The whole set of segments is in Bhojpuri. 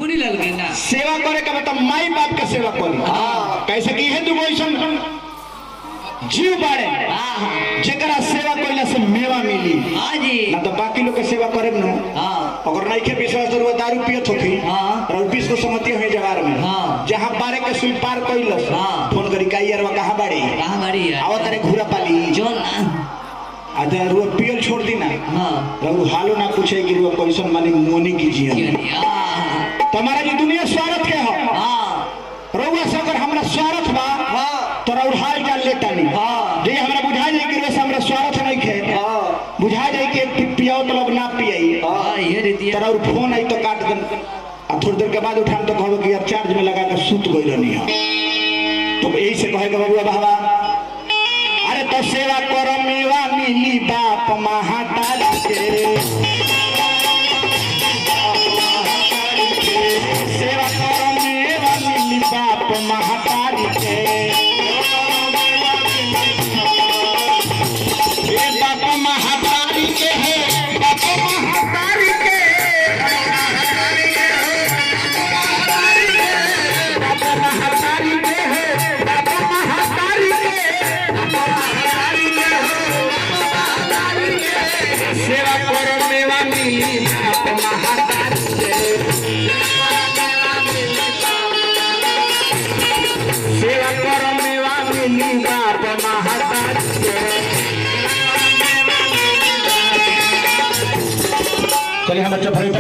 मुनीलाल के ना सेवा करे का मतलब माई बाप के सेवा करी। कैसे की है दुगो ऐसन जीव बाड़े जेकरा सेवा कइला से मेवा मिली। हां जी ना तो बाकी लोग के सेवा करे न। अगर नहीं के विश्वास तो दारू पियत होखी और 20 को समझती है जवार में जहां बारे के सुई पार कइलस फोन करी का यार कहां बाड़ी आवत रे घुरा पाली जोन आधा रुआ पियल छोड़ दी ना रघु हालो ना पूछे कि रुआ कैसन मानी मोनी कीजिए तुम्हारा ये दुनिया स्वार्थ के हो रउआ से अगर हमरा स्वार्थ बा तो और हाल चाल लेता नहीं जे हमरा बुझा जाए कि वैसे हमरा स्वार्थ नहीं खे बुझा जाए कि पियाओ तो लोग ना पियाई ये रीति तोरा और फोन आई तो काट दन आ थोड़ी देर के बाद उठाम तो कहबो कि यार चार्ज में लगा के सूत गइल रहनी है तो यही से कहे के बाबू बाबा अरे तो सेवा करो मेवा मिली बाप महातारी के सेवा करो मेवा मिली बाप महातारी के ये बाप महातारी के है बाप महातारी के बाप महातारी के है बाप महातारी के सेवा करो मेवा मिली बाप महातारी के सेवा करो मेवा मिली बाप महातारी के। चलिए हम अच्छा भरे जो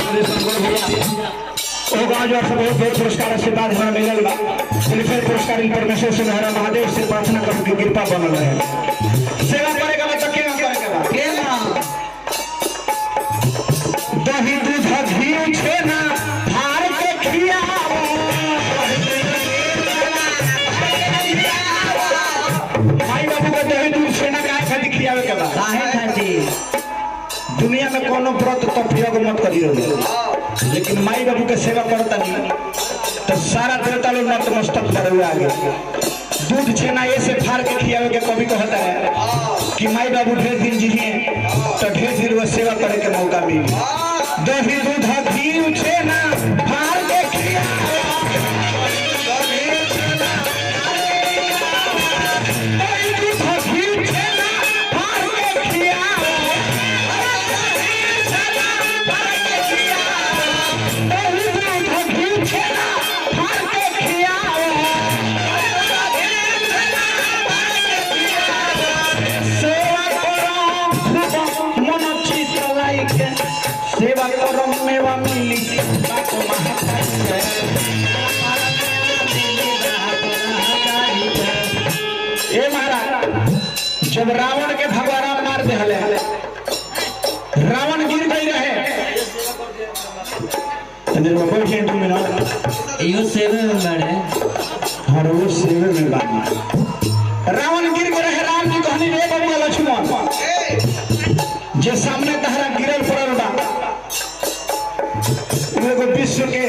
सब बहुत पुरस्कार आशीर्वाद हमारा मिलल बा फिर पुरस्कार इन परमेश्वर से हमारा महादेव से प्रार्थना करूं कि कृपा बनल रहे। सेवा करेगा मतलब क्या करेगा केला दही दूध घी छेना भार के खियाओ भाई बाबू को दही दूध छेना काहे खियावे के बा काहे खातिर दुनिया में कोनो व्रत तपिया को मत करियो लेकिन माई बाबू के सेवा करता नहीं तो सारा देवता लोग नतमस्तक करे आगे दूध छेना ऐसे फाड़ के खियावे के कभी कहता है कि माई बाबू ढेर दिन जिए तो ढेर दिन वो सेवा करे के मौका मिले। दही दूध घी छेना फाड़ के खियावे सेवा करो मेवा मिली बाप महातारी के। ए महाराज जब रावण के भगवान मार दे हले रावण गिर गई रहे अंदर में बैठे 2 मिनट यो सेवे में बैठे हर वो सेवे में बानी रावण गिर गए रहे। राम जी कहनी रे बाबू लक्ष्मण जे सामने तहरा गिरल पड़ल बा एगो विश्व के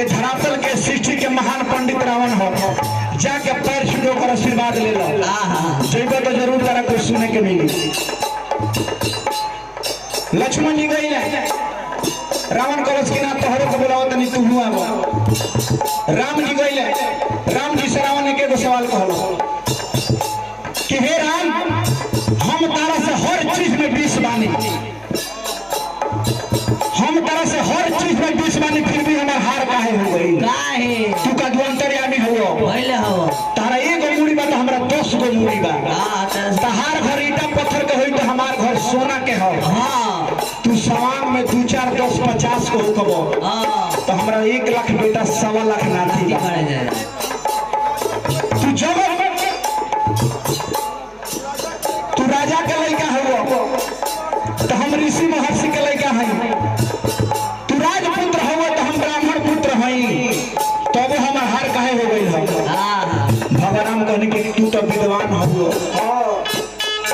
ए धरातल के सृष्टि के महान पंडित रावण हो जाके पैर छुड़ो कर आशीर्वाद ले लो जइबो तो जरूर तारा कुछ सुने के मिली। लक्ष्मण जी गई रावण कलश के ना तोहरो को बुलाओ तनी तू हुआ राम जी गई राम जी से रावण ने के सवाल कहलो कि हे राम हम तारा से हर चीज में विष बानी हम तरह से हर चीज में विष बानी फिर भी हमार हार काहे हो गई काहे तू का अंतर्यामी हो पहले हो तारा एगो मूड़ी बा तो हमरा 10 गो मूड़ी बा तहार घर ईटा पत्थर के होई तो हमार घर सोना के हो तू सवांग में 2 4 10 50 को होकबो तो हमरा 1 लाख बेटा 1.25 लाख नाती तू जब तू राजा के लड़का हो तो हम ऋषि महर्षि के लड़का है तू राजपुत्र हो तो हम ब्राह्मण पुत्र हई तब तो हमार हार काहे हो गई है। भगवान कहने के तू तो विद्वान हो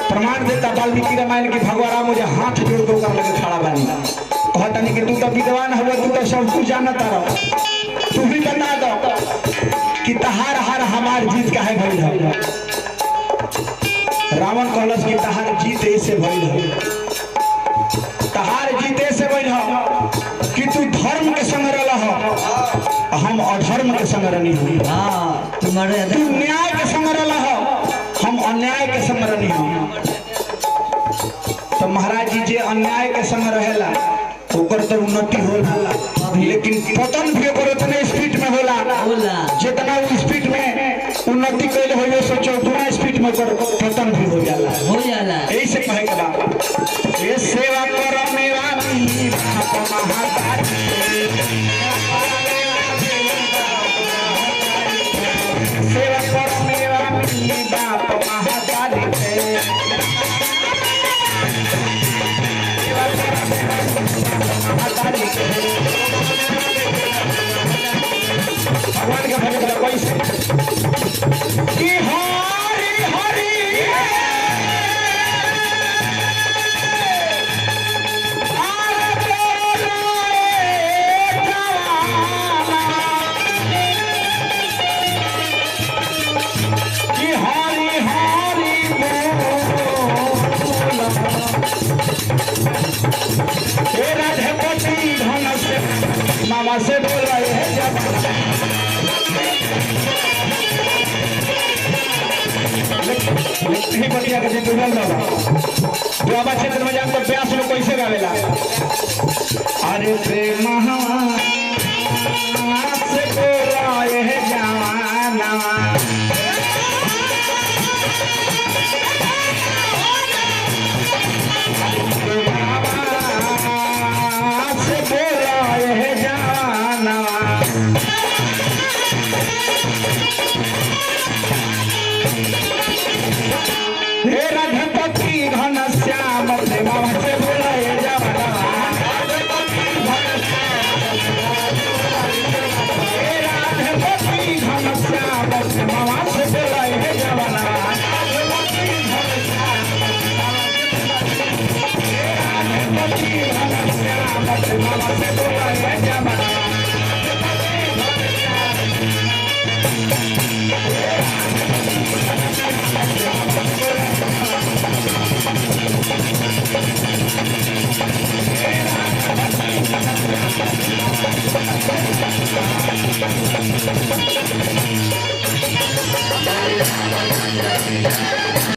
प्रमाण देता वाल्मीकि रामायण की भगवान मुझे हाथ जोड़ दो कर लगे खड़ा बानी कहता नहीं कि तू तो विद्वान हो तू तो सब कुछ जानता रहो तू भी बता दो कि तहार हार हमार जीत काहे भइल है। रावण कहलस कि तहार जीत ऐसे भइल है तहार जीत ऐसे भइल है कि तू धर्म के संग रहल हो हम अधर्म के संग रहनी हुई। तू न्याय के संग रहा हम अन्याय के संग रहनी हुई। तो महाराज जी जे अन्याय के संग रहेला ओकर तो उन्नति होला, लेकिन पतन भी ओकर उतने स्पीड में होला जितना वो स्पीड में उन्नति कैले हो सोचो उतना स्पीड में ओकर पतन भी हो जाला। यही से कहे के बा ये सेवा कर मेरा महातारी सेवा कर मेरा बाप महातारी भगवान के भजन कैसे कि हरि हरि मामा से बोल रहे हैं जब नहीं बढ़िया के बोल रहा बाबा क्षेत्र में जाकर प्यास लोग कैसे गावेला अरे प्रेम से बोल रहे हैं जवाना Thank you.